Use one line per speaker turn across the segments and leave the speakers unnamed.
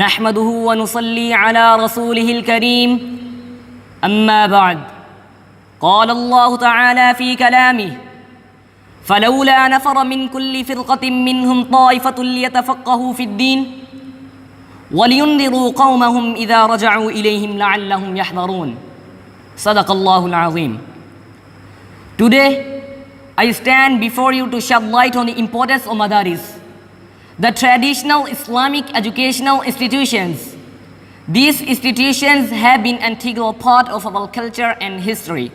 नहमदुहु व नुसल्ली अला रसूलिहिल करीम अम्मा बाद क़ाल अल्लाहु तआला फ़ी कलामिहि फ़लौला नफ़र मिन कुल्लि फ़िरक़तिन मिनहुम ताइफ़तुन लियतफ़क़्क़हू फ़िद्दीन वलियुन्ज़िरू क़ौमहुम इज़ा रजअू इलैहिम लअल्लहुम यहज़रून। सदक़ल्लाहुल अज़ीम। Today, I stand before you to shed light on the importance of madaris, the traditional Islamic educational institutions. These institutions have been an integral part of our culture and history,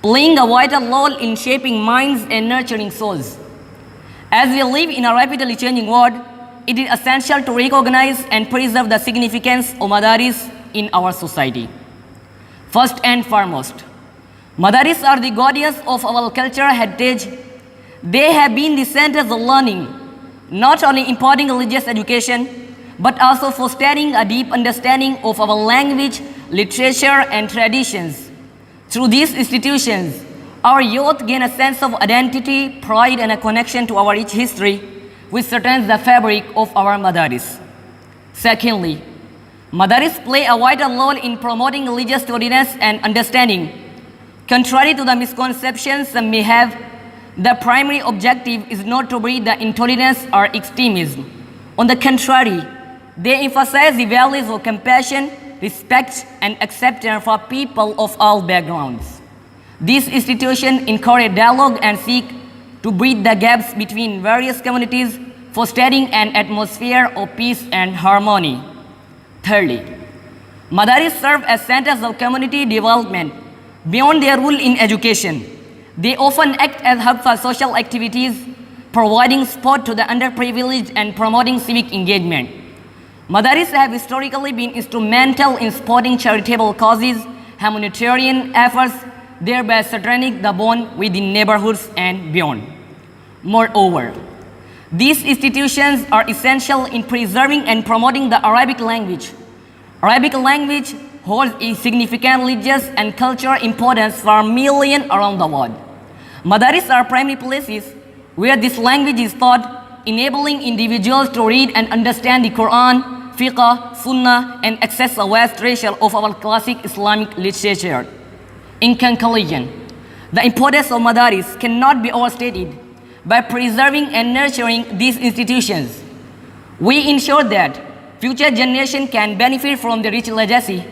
playing a vital role in shaping minds and nurturing souls. As we live in a rapidly changing world, it is essential to recognize and preserve the significance of madaris in our society. First and foremost, madaris are the guardians of our cultural heritage. They have been the centers of learning, not only imparting religious education, but also fostering a deep understanding of our language, literature, and traditions. Through these institutions, our youth gain a sense of identity, pride, and a connection to our rich history, which strengthens the fabric of our madaris. Secondly, madaris play a vital role in promoting religious tolerance and understanding. Contrary to the misconceptions some may have, the primary objective is not to breed the intolerance or extremism. On the contrary, they emphasize the values of compassion, respect, and acceptance for people of all backgrounds. These institutions encourage dialogue and seek to bridge the gaps between various communities, fostering an atmosphere of peace and harmony. Thirdly, madaris serve as centers of community development. Beyond their role in education, they often act as hubs for social activities, providing support to the underprivileged and promoting civic engagement. Madaris have historically been instrumental in supporting charitable causes, humanitarian efforts, thereby strengthening the bond within neighborhoods and beyond. Moreover, these institutions are essential in preserving and promoting the Arabic language. Arabic language holds a significant religious and cultural importance for millions around the world. Madaris are primary places where this language is taught, enabling individuals to read and understand the Quran, fiqh, sunnah, and access a vast treasure of our classic Islamic literature. In conclusion, the importance of madaris cannot be overstated. By preserving and nurturing these institutions, we ensure that future generations can benefit from the rich legacy.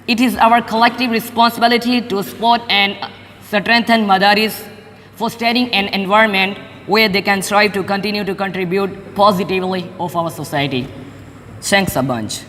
It is our collective responsibility to support and strengthen madaris, fostering an environment where they can strive to continue to contribute positively of our society. Thanks a bunch.